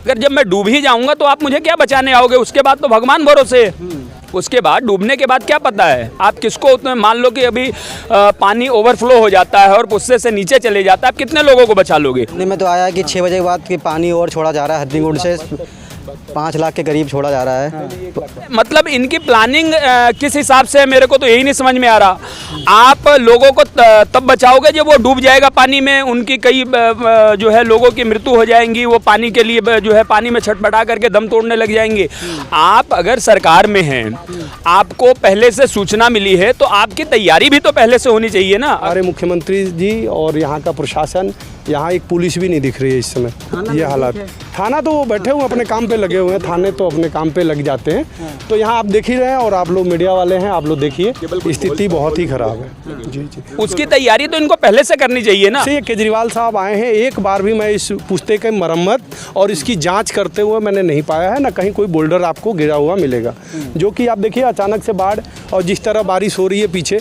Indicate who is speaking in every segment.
Speaker 1: अगर जब मैं डूब ही जाऊंगा तो आप मुझे क्या बचाने आओगे? उसके बाद तो भगवान भरोसे है। उसके बाद डूबने के बाद क्या पता है आप किसको? उतने मान लो कि अभी पानी ओवरफ्लो हो जाता है और उससे से नीचे चले जाता है, आप कितने लोगों को बचा लोगे?
Speaker 2: सुनने में तो आया कि 6 बजे के बाद कि पानी और छोड़ा जा रहा है, हथनीकुंड से 5 लाख के करीब छोड़ा जा रहा है।
Speaker 1: मतलब इनकी प्लानिंग किस हिसाब से है, मेरे को तो यही नहीं समझ में आ रहा। आप लोगों को तब बचाओगे जब वो डूब जाएगा पानी में, उनकी कई जो है लोगों की मृत्यु हो जाएंगी, वो पानी के लिए जो है पानी में छटपटा करके दम तोड़ने लग जाएंगे। आप अगर सरकार में हैं, आपको पहले से सूचना मिली है तो आपकी तैयारी भी तो पहले से होनी चाहिए ना।
Speaker 3: हमारे मुख्यमंत्री जी और यहाँ का प्रशासन, यहाँ एक पुलिस भी नहीं दिख रही है इस समय। ये हालात, थाना तो वो बैठे हुए अपने काम पे लगे हुए हैं, थाने तो अपने काम पे लग जाते हैं। तो यहाँ आप देख ही रहे हैं और आप लोग मीडिया वाले हैं, आप लोग देखिए स्थिति बहुत ही खराब है। जी जी,
Speaker 1: उसकी तैयारी तो इनको पहले से करनी चाहिए ना।
Speaker 3: ये केजरीवाल साहब आए हैं, एक बार भी मैं इस पुश्ते की मरम्मत और इसकी जांच करते हुए मैंने नहीं पाया है, ना कहीं कोई बोल्डर आपको गिरा हुआ मिलेगा। जो कि आप देखिए अचानक से बाढ़ और जिस तरह बारिश हो रही है पीछे,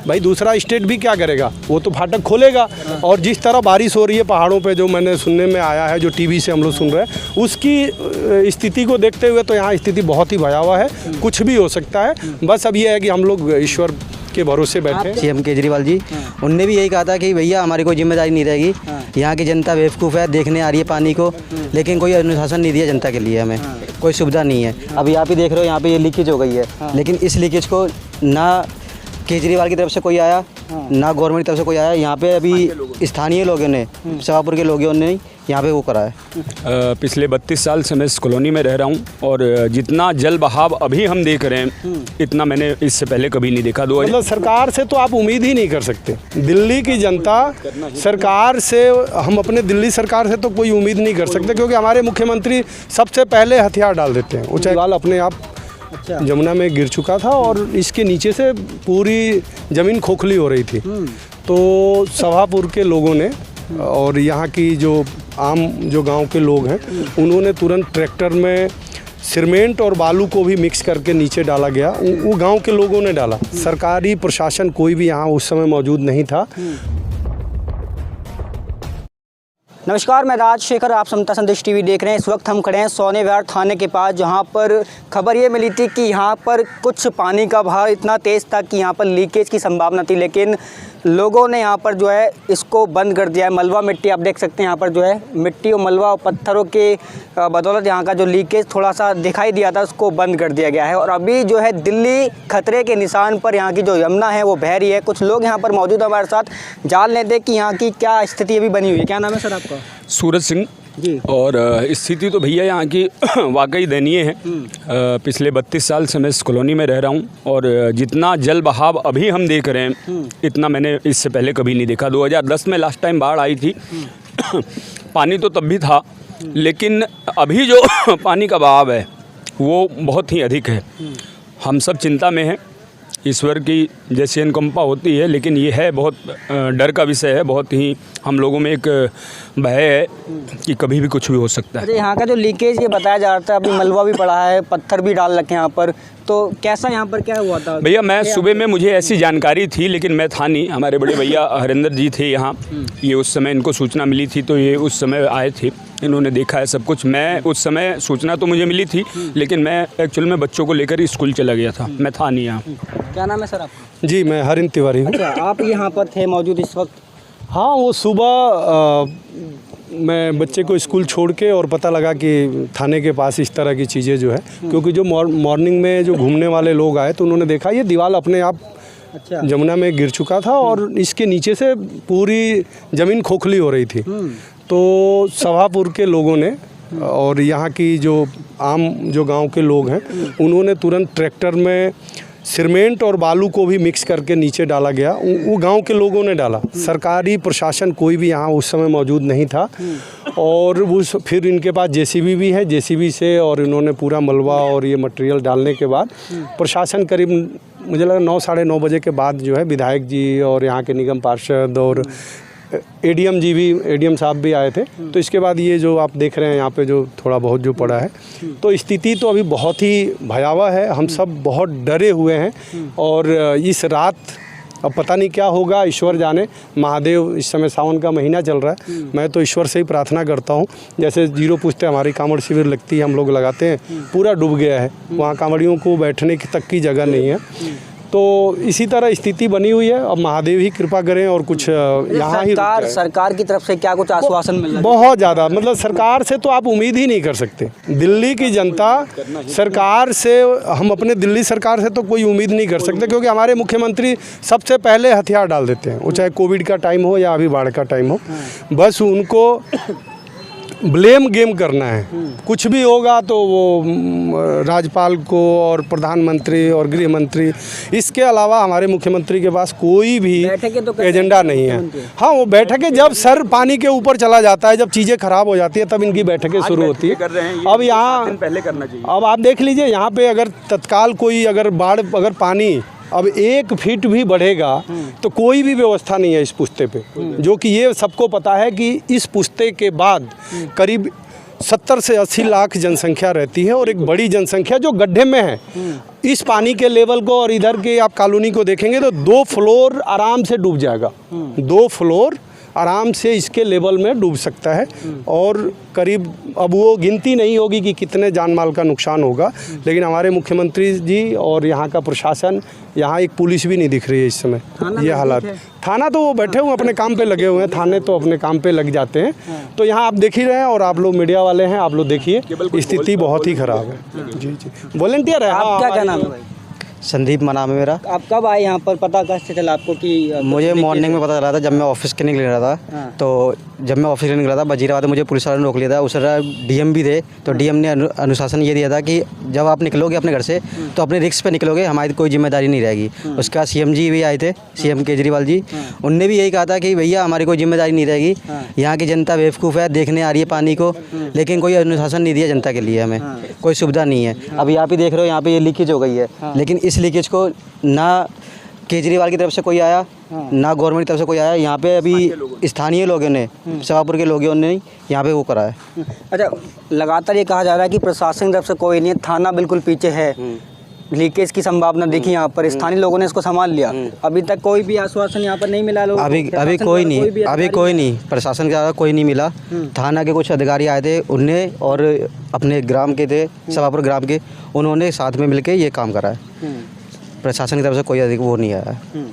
Speaker 3: भाई दूसरा स्टेट भी क्या करेगा, वो तो फाटक खोलेगा। और जिस तरह बारिश हो रही है पहाड़ों पे, जो मैंने सुनने में आया है, जो टीवी से हम लोग सुन रहे हैं, उसकी स्थिति को देखते हुए तो यहाँ स्थिति बहुत ही भयावह है, कुछ भी हो सकता है। बस अब ये है कि हम लोग ईश्वर के भरोसे बैठे।
Speaker 2: सीएम केजरीवाल जी, उनने भी यही कहा था कि भैया हमारी कोई जिम्मेदारी नहीं रहेगी, यहाँ की जनता बेवकूफ़ है, देखने आ रही है पानी को, लेकिन कोई अनुशासन नहीं दिया जनता के लिए, हमें कोई सुविधा नहीं है। अभी आप ही देख रहे हो यहाँ पे ये लीकेज हो गई है, लेकिन इस लीकेज को ना केजरीवाल की तरफ से कोई आया, ना गवर्नमेंट की तरफ से कोई आया। यहाँ पे अभी स्थानीय लोगों ने, शाहपुर के लोगों ने यहाँ पे वो करा है।
Speaker 1: पिछले 32 साल से मैं इस कॉलोनी में रह रहा हूँ और जितना जल बहाव अभी हम देख रहे हैं, इतना मैंने इससे पहले कभी नहीं देखा।
Speaker 3: मतलब सरकार से तो आप उम्मीद ही नहीं कर सकते। दिल्ली की जनता सरकार से, हम अपने दिल्ली सरकार से तो कोई उम्मीद नहीं कर सकते, क्योंकि हमारे मुख्यमंत्री सबसे पहले हथियार डाल देते हैं। ऊंचाई अपने आप जमुना में गिर चुका था और इसके नीचे से पूरी ज़मीन खोखली हो रही थी। तो सभापुर के लोगों ने और यहाँ की जो आम जो गांव के लोग हैं, उन्होंने तुरंत ट्रैक्टर में सीमेंट और बालू को भी मिक्स करके नीचे डाला गया। वो गांव के लोगों ने डाला, सरकारी प्रशासन कोई भी यहाँ उस समय मौजूद नहीं था।
Speaker 2: नमस्कार, मैं राजशेखर, आप समता संदेश टीवी देख रहे हैं। इस वक्त हम खड़े हैं सोने विहार थाने के पास, जहां पर खबर ये मिली थी कि यहां पर कुछ पानी का बहाव इतना तेज़ था कि यहां पर लीकेज की संभावना थी, लेकिन लोगों ने यहां पर जो है इसको बंद कर दिया है। मलबा मिट्टी आप देख सकते हैं, यहाँ पर जो है मिट्टी और मलबा और पत्थरों के बदौलत यहाँ का जो लीकेज थोड़ा सा दिखाई दिया था, उसको बंद कर दिया गया है। और अभी जो है दिल्ली खतरे के निशान पर यहाँ की जो यमुना है वो बह रही है। कुछ लोग यहाँ पर मौजूद है हमारे साथ, जान लेते हैं कि यहाँ की क्या स्थिति अभी बनी हुई है। क्या नाम है सर आपका?
Speaker 1: सूरज सिंह
Speaker 2: जी।
Speaker 1: और स्थिति तो भैया यहाँ की वाकई दयनीय है। पिछले 32 साल से मैं इस कॉलोनी में रह रहा हूँ और जितना जल बहाव अभी हम देख रहे हैं, इतना मैंने इससे पहले कभी नहीं देखा। 2010 में लास्ट टाइम बाढ़ आई थी पानी तो तब भी था, लेकिन अभी जो पानी का बहाव है वो बहुत ही अधिक है। हम सब चिंता में हैं। ईश्वर की जैसी अनुकंपा होती है, लेकिन ये है बहुत डर का विषय है। बहुत ही हम लोगों में एक भय है कि कभी भी कुछ भी हो सकता है।
Speaker 2: यहाँ का जो लीकेज ये बताया जा रहा था, अभी मलबा भी पड़ा है, पत्थर भी डाल रखे हैं यहाँ पर, तो कैसा यहाँ पर क्या हुआ था?
Speaker 1: भैया मैं सुबह में मुझे ऐसी जानकारी थी, लेकिन मैं था नहीं। हमारे बड़े भैया हरिंदर जी थे यहाँ, ये उस समय इनको सूचना मिली थी तो ये उस समय आए थे, इन्होंने देखा है सब कुछ। मैं उस समय सूचना तो मुझे मिली थी, लेकिन मैं एक्चुअल में बच्चों को लेकर स्कूल चला गया था, मैं था नहीं यहाँ।
Speaker 2: क्या नाम है सर आपका?
Speaker 3: जी, मैं हरिंद तिवारी हूँ।
Speaker 2: अच्छा, आप यहाँ पर थे मौजूद इस वक्त?
Speaker 3: हाँ, वो सुबह मैं बच्चे को स्कूल छोड़ के और पता लगा कि थाने के पास इस तरह की चीज़ें जो है, क्योंकि जो मॉर्निंग में जो घूमने वाले लोग आए तो उन्होंने देखा ये दीवार अपने आप जमुना में गिर चुका था और इसके नीचे से पूरी ज़मीन खोखली हो रही थी। तो सभापुर के लोगों ने और यहाँ की जो आम जो गांव के लोग हैं, उन्होंने तुरंत ट्रैक्टर में सीमेंट और बालू को भी मिक्स करके नीचे डाला गया। वो गांव के लोगों ने डाला, सरकारी प्रशासन कोई भी यहाँ उस समय मौजूद नहीं था। और फिर इनके पास जेसीबी भी है, जेसीबी से और इन्होंने पूरा मलबा और ये मटेरियल डालने के बाद प्रशासन करीब मुझे लगा 9 साढ़े 9 बजे के बाद जो है विधायक जी और यहाँ के निगम पार्षद और एडीएम साहब भी आए थे। तो इसके बाद ये जो आप देख रहे हैं यहाँ पे जो थोड़ा बहुत जो पड़ा है, तो स्थिति तो अभी बहुत ही भयावह है। हम सब बहुत डरे हुए हैं और इस रात अब पता नहीं क्या होगा, ईश्वर जाने। महादेव, इस समय सावन का महीना चल रहा है, मैं तो ईश्वर से ही प्रार्थना करता हूँ। जैसे 0 पुश्ते हमारी कांवड़ शिविर लगती है, हम लोग लगाते हैं, पूरा डूब गया है, वहाँ कांवड़ियों को बैठने की तक की जगह नहीं है। तो इसी तरह स्थिति बनी हुई है। अब महादेव ही कृपा करें और कुछ यहाँ ही
Speaker 2: सरकार की तरफ से क्या कुछ आश्वासन मिल रहा है?
Speaker 3: बहुत ज़्यादा, मतलब सरकार से तो आप उम्मीद ही नहीं कर सकते। दिल्ली की जनता सरकार से, हम अपने दिल्ली सरकार से तो कोई उम्मीद नहीं कर सकते, क्योंकि हमारे मुख्यमंत्री सबसे पहले हथियार डाल देते हैं, वो चाहे कोविड का टाइम हो या अभी बाढ़ का टाइम हो। बस उनको ब्लेम गेम करना है। कुछ भी होगा तो वो राज्यपाल को और प्रधानमंत्री और गृह मंत्री, इसके अलावा हमारे मुख्यमंत्री के पास कोई भी एजेंडा नहीं है। हाँ, वो बैठकें जब सर पानी के ऊपर चला जाता है, जब चीज़ें खराब हो जाती है, तब इनकी बैठकें शुरू होती है। अब यहाँ
Speaker 1: पहले करना चाहिए।
Speaker 3: अब आप देख लीजिए, यहाँ पे अगर तत्काल कोई अगर बाढ़, अगर पानी अब 1 फीट भी बढ़ेगा तो कोई भी व्यवस्था नहीं है इस पुश्ते पे, जो कि ये सबको पता है कि इस पुश्ते के बाद करीब 70 से 80 लाख जनसंख्या रहती है, और एक बड़ी जनसंख्या जो गड्ढे में है। इस पानी के लेवल को और इधर के आप कॉलोनी को देखेंगे तो 2 फ्लोर आराम से डूब जाएगा, 2 फ्लोर आराम से इसके लेवल में डूब सकता है। और करीब, अब वो गिनती नहीं होगी कि कितने जान माल का नुकसान होगा, लेकिन हमारे मुख्यमंत्री जी और यहाँ का प्रशासन, यहाँ एक पुलिस भी नहीं दिख रही है इस समय। ये हालात, थाना तो वो बैठे हुए अपने काम पे लगे हुए हैं, थाने तो अपने काम पे लग जाते हैं। तो यहाँ आप देख ही रहे हैं, और आप लोग मीडिया वाले हैं, आप लोग देखिए, स्थिति बहुत ही ख़राब है। जी, वॉलंटियर है।
Speaker 2: आप क्या नाम है भाई?
Speaker 4: संदीप नाम है मेरा।
Speaker 2: आप कब आए यहाँ पर? पता कैसे चला आपको कि
Speaker 4: मुझे मॉर्निंग में पता चला था, जब मैं ऑफिस के निकल रहा था। तो जब मैं ऑफिस के निकला था वजीराबाद, मुझे पुलिस वालों ने रोक लिया था। उस डीएम भी थे, तो डीएम ने अनुशासन ये दिया था कि जब आप निकलोगे अपने घर से तो अपने रिस्क पे निकलोगे, हमारी कोई जिम्मेदारी नहीं रहेगी। उसके बाद सीएम जी भी आए थे, सीएम केजरीवाल जी, उनने भी यही कहा था कि भैया हमारी कोई जिम्मेदारी नहीं रहेगी, यहाँ की जनता बेवकूफ़ है, देखने आ रही है पानी को, लेकिन कोई अनुशासन नहीं दिया जनता के लिए, हमें कोई सुविधा नहीं है। अभी आप ही देख रहे हो, यहाँ पे ये लीकेज हो गई है, लेकिन इस लीकेज को ना केजरीवाल की तरफ से कोई आया, ना गवर्नमेंट की तरफ से कोई आया। यहाँ पे अभी स्थानीय लोगों ने, सवापुर के लोगों ने यहाँ पे वो करा है।
Speaker 2: अच्छा, लगातार ये कहा जा रहा है कि प्रशासन की तरफ से कोई नहीं है, थाना बिल्कुल पीछे है, लीकेज की संभावना देखी यहाँ पर, स्थानीय लोगों ने इसको संभाल लिया। अभी तक कोई भी आश्वासन यहाँ पर नहीं मिला लोगों को?
Speaker 4: अभी कोई नहीं, प्रशासन का कोई नहीं मिला। थाना के कुछ अधिकारी आए थे, उनने और अपने ग्राम के थे, सवापुर ग्राम के, उन्होंने साथ में मिलकर ये काम करा है। प्रशासन की तरफ से कोई अधिक वो नहीं आया है।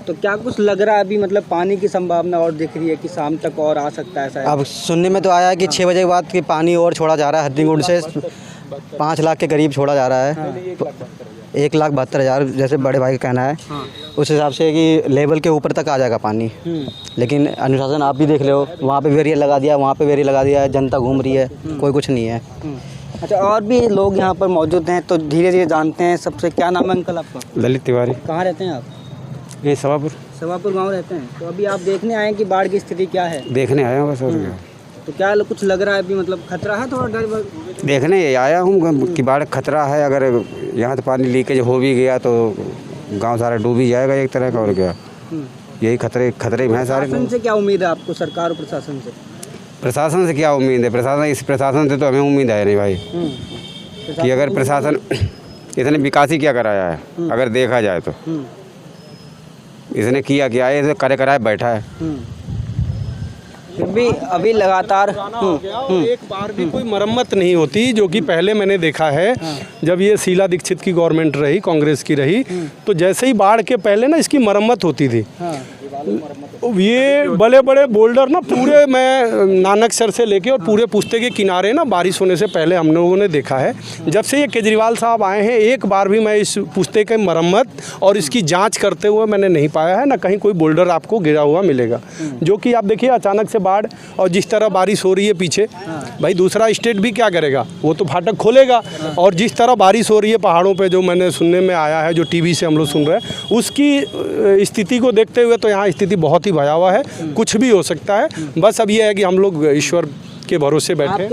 Speaker 2: तो क्या कुछ लग रहा है अभी, मतलब पानी की संभावना और दिख रही है कि शाम तक और आ सकता है?
Speaker 4: अब सुनने में तो आया है कि 6 बजे के बाद कि पानी और छोड़ा जा रहा है, हद्दीकुंड से 5 लाख के करीब छोड़ा जा रहा है। 1,72,000 जैसे बड़े भाई का कहना है, उस हिसाब से कि लेवल के ऊपर तक आ जाएगा पानी। लेकिन अनुशासन आप भी देख रहे हो, वहाँ पे बैरियर लगा दिया, वहाँ पे बैरियर लगा दिया है, जनता घूम रही है, कोई कुछ नहीं है।
Speaker 2: अच्छा, और भी लोग यहाँ पर मौजूद हैं, तो धीरे धीरे जानते हैं सबसे। क्या नाम है अंकल आपका?
Speaker 3: ललित तिवारी।
Speaker 2: कहाँ रहते हैं आप?
Speaker 3: ये सवापुर
Speaker 2: गांव रहते हैं। तो अभी आप देखने आए कि बाढ़ की स्थिति क्या है?
Speaker 3: देखने आया हूँ बस, और क्या।
Speaker 2: तो क्या कुछ लग रहा है अभी, मतलब खतरा है थोड़ा, डर?
Speaker 5: देखने आया हूँ कि बाढ़ खतरा है। अगर यहाँ तो पानी लीकेज हो भी गया तो गांव सारा डूब ही जाएगा एक तरह का, और क्या। यही खतरे में है सारे।
Speaker 2: प्रशासन से क्या उम्मीद है आपको, सरकार और प्रशासन से?
Speaker 5: प्रशासन से क्या उम्मीद है? प्रशासन से तो हमें उम्मीद है नहीं भाई, कि अगर प्रशासन इसने विकास ही क्या कराया है, अगर देखा जाए तो इसने किया क्या है, करे कराए बैठा है।
Speaker 2: फिर भी अभी लगातार
Speaker 3: एक बार भी कोई मरम्मत नहीं होती, जो कि पहले मैंने देखा है। जब ये शीला दीक्षित की गवर्नमेंट रही, कांग्रेस की रही, तो जैसे ही बाढ़ के पहले ना इसकी मरम्मत होती थी। ये बड़े बड़े बोल्डर ना पूरे, मैं नानकसर से लेके और पूरे पुश्ते के किनारे ना बारिश होने से पहले हम लोगों ने देखा है। जब से ये केजरीवाल साहब आए हैं, एक बार भी मैं इस पुश्ते की मरम्मत और इसकी जांच करते हुए मैंने नहीं पाया है, ना कहीं कोई बोल्डर आपको गिरा हुआ मिलेगा। जो कि आप देखिए, अचानक से बाढ़, और जिस तरह बारिश हो रही है पीछे, भाई दूसरा स्टेट भी क्या करेगा, वो तो फाटक खोलेगा। और जिस तरह बारिश हो रही है पहाड़ों पर, जो मैंने सुनने में आया है, जो टीवी से हम लोग सुन रहे हैं, उसकी स्थिति को देखते हुए तो यहाँ स्थिति बहुत ही भयावह है। कुछ भी हो सकता है। बस अब ये है कि हम लोग ईश्वर के भरोसे बैठे।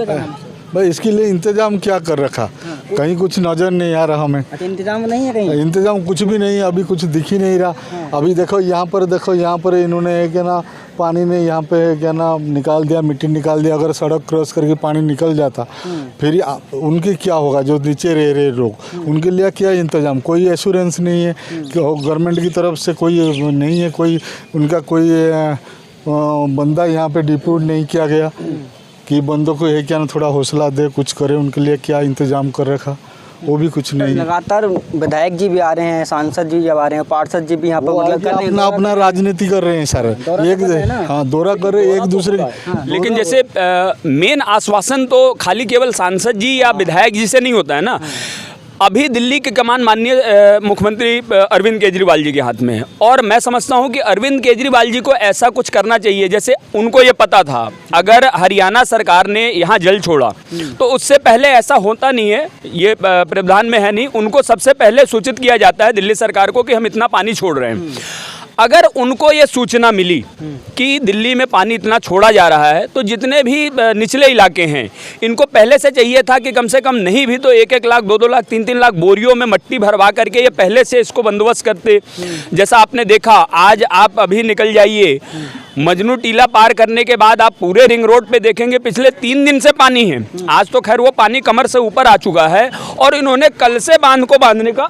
Speaker 6: भाई इसके लिए इंतजाम क्या कर रखा, कहीं कुछ नज़र नहीं आ रहा हमें।
Speaker 2: अच्छा, इंतजाम नहीं है कहीं?
Speaker 6: इंतजाम कुछ भी नहीं है, अभी कुछ दिख ही नहीं रहा। अभी देखो यहाँ पर, देखो यहाँ पर इन्होंने एक ना पानी ने यहाँ पे क्या ना निकाल दिया, मिट्टी निकाल दिया। अगर सड़क क्रॉस करके पानी निकल जाता फिर उनके क्या होगा, जो नीचे रह रहे लोग, उनके लिए क्या इंतजाम? कोई एश्योरेंस नहीं है कि गवर्नमेंट की तरफ से कोई नहीं है, कोई उनका कोई बंदा यहाँ पे डिप्यूट नहीं किया गया कि बंदों को ये क्या ना थोड़ा हौसला दे, कुछ करे। उनके लिए क्या इंतजाम कर रखा, वो भी कुछ नहीं है।
Speaker 2: लगातार विधायक जी भी आ रहे हैं, सांसद जी जब आ रहे हैं, पार्षद जी भी यहाँ पर मतलब
Speaker 6: अपना अपना राजनीति कर रहे हैं सर, हाँ दौरा कर रहे हैं एक दूसरे।
Speaker 1: लेकिन जैसे मेन आश्वासन तो खाली केवल सांसद जी या विधायक जी से नहीं होता है ना। अभी दिल्ली की कमान माननीय मुख्यमंत्री अरविंद केजरीवाल जी के हाथ में है, और मैं समझता हूं कि अरविंद केजरीवाल जी को ऐसा कुछ करना चाहिए। जैसे उनको ये पता था अगर हरियाणा सरकार ने यहाँ जल छोड़ा तो उससे पहले ऐसा होता नहीं है, ये प्रावधान में है नहीं, उनको सबसे पहले सूचित किया जाता है दिल्ली सरकार को कि हम इतना पानी छोड़ रहे हैं। अगर उनको ये सूचना मिली कि दिल्ली में पानी इतना छोड़ा जा रहा है तो जितने भी निचले इलाके हैं इनको पहले से चाहिए था कि कम से कम नहीं भी तो 1-1 लाख 2-2 लाख 3-3 लाख बोरियों में मट्टी भरवा करके ये पहले से इसको बंदोबस्त करते। जैसा आपने देखा, आज आप अभी निकल जाइए मजनू टीला पार करने के बाद आप पूरे रिंग रोड पे देखेंगे पिछले 3 दिन से पानी है। आज तो खैर वो पानी कमर से ऊपर आ चुका है और इन्होंने कल से बांध को बांधने का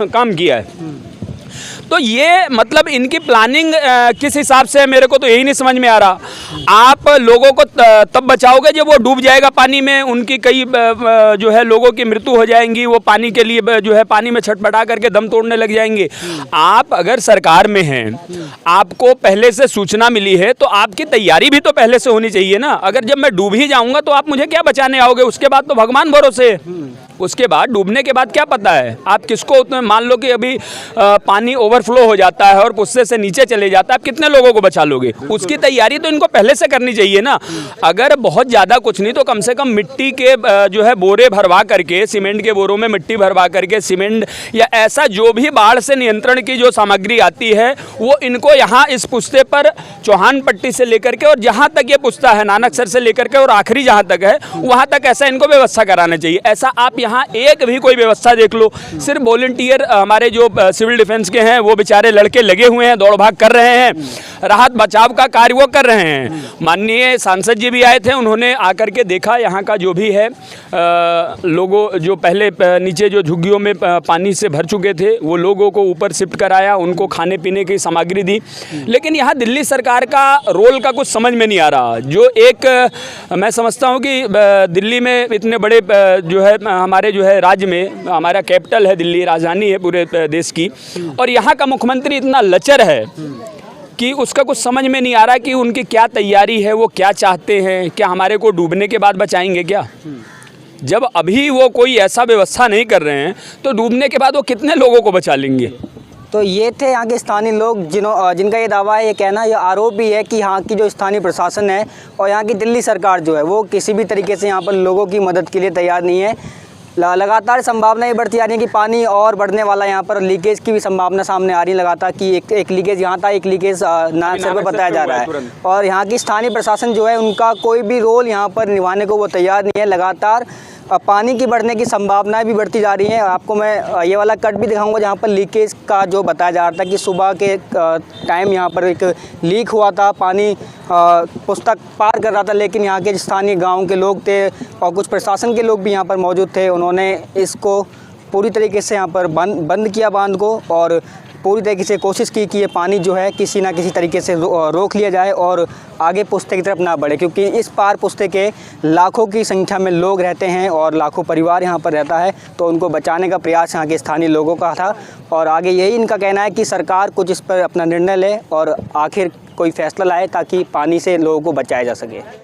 Speaker 1: काम किया है। तो ये मतलब इनकी प्लानिंग किस हिसाब से है मेरे को तो यही नहीं समझ में आ रहा। आप लोगों को तब बचाओगे जब वो डूब जाएगा पानी में, उनकी कई जो है लोगों की मृत्यु हो जाएंगी, वो पानी के लिए जो है पानी में छटपटा करके दम तोड़ने लग जाएंगे। आप अगर सरकार में हैं, आपको पहले से सूचना मिली है तो आपकी तैयारी भी तो पहले से होनी चाहिए ना। अगर जब मैं डूब ही जाऊंगा तो आप मुझे क्या बचाने आओगे? उसके बाद तो भगवान भरोसे, उसके बाद डूबने के बाद क्या पता है आप किसको। मान लो कि अभी पानी ओवरफ्लो हो जाता है और पुस्से से नीचे चले जाता है, आप कितने लोगों को बचा लोगे? उसकी तैयारी तो इनको पहले से करनी चाहिए ना। अगर बहुत ज़्यादा कुछ नहीं तो कम से कम मिट्टी के जो है बोरे भरवा करके, सीमेंट के बोरों में मिट्टी भरवा करके, सीमेंट या ऐसा जो भी बाढ़ से नियंत्रण की जो सामग्री आती है वो इनको यहाँ इस पुस्ते पर चौहान पट्टी से लेकर के और जहाँ तक ये पुस्ता है नानकसर से लेकर के और आखिरी जहाँ तक है वहाँ तक ऐसा इनको व्यवस्था कराना चाहिए। ऐसा आप यहाँ एक भी कोई व्यवस्था देख लो, सिर्फ वॉलंटियर हमारे जो सिविल डिफेंस के हैं वो बेचारे लड़के लगे हुए हैं, दौड़ भाग कर रहे हैं, राहत बचाव का कार्य वो कर रहे हैं। माननीय सांसद जी भी आए थे, उन्होंने आकर के देखा यहाँ का जो भी है लोगों जो पहले नीचे जो झुग्गियों में पानी से भर चुके थे वो लोगों को ऊपर शिफ्ट कराया, उनको खाने पीने की सामग्री दी। लेकिन यहाँ दिल्ली सरकार का रोल का कुछ समझ में नहीं आ रहा। जो एक मैं समझता हूँ कि दिल्ली में इतने बड़े जो है हमारे जो है राज्य में, हमारा कैपिटल है दिल्ली, राजधानी है पूरे देश की, और यहाँ का मुख्यमंत्री इतना लचर है कि उसका कुछ समझ में नहीं आ रहा कि उनकी क्या तैयारी है, वो क्या चाहते हैं। क्या हमारे को डूबने के बाद बचाएंगे क्या? जब अभी वो कोई ऐसा व्यवस्था नहीं कर रहे हैं तो डूबने के बाद वो कितने लोगों को बचा लेंगे?
Speaker 2: तो ये थे यहाँ के स्थानीय लोग जिनका ये दावा है, ये कहना, ये आरोप भी है कि यहाँ की जो स्थानीय प्रशासन है और यहाँ की दिल्ली सरकार जो है वो किसी भी तरीके से यहाँ पर लोगों की मदद के लिए तैयार नहीं है। लगातार संभावना ये बढ़ती आ रही है कि पानी और बढ़ने वाला, यहाँ पर लीकेज की भी संभावना सामने आ रही है लगातार कि एक लीकेज यहाँ था, एक लीकेज नानकसर पर बताया जा रहा है। और यहाँ की स्थानीय प्रशासन जो है उनका कोई भी रोल यहाँ पर निभाने को वो तैयार नहीं है। लगातार पानी की बढ़ने की संभावनाएं भी बढ़ती जा रही हैं। आपको मैं ये वाला कट भी दिखाऊंगा जहाँ पर लीकेज का जो बताया जा रहा था कि सुबह के टाइम यहाँ पर एक लीक हुआ था, पानी पुस्तक पार कर रहा था, लेकिन यहाँ के स्थानीय गांव के लोग थे और कुछ प्रशासन के लोग भी यहाँ पर मौजूद थे। उन्होंने इसको पूरी तरीके से यहाँ पर बंद किया बांध को और पूरी तरीके से कोशिश की कि ये पानी जो है किसी ना किसी तरीके से रोक लिया जाए और आगे पुस्ते की तरफ ना बढ़े, क्योंकि इस पार पुस्ते के लाखों की संख्या में लोग रहते हैं और लाखों परिवार यहाँ पर रहता है। तो उनको बचाने का प्रयास यहाँ के स्थानीय लोगों का था और आगे यही इनका कहना है कि सरकार कुछ इस पर अपना निर्णय ले और आखिर कोई फैसला लाए ताकि पानी से लोगों को बचाया जा सके।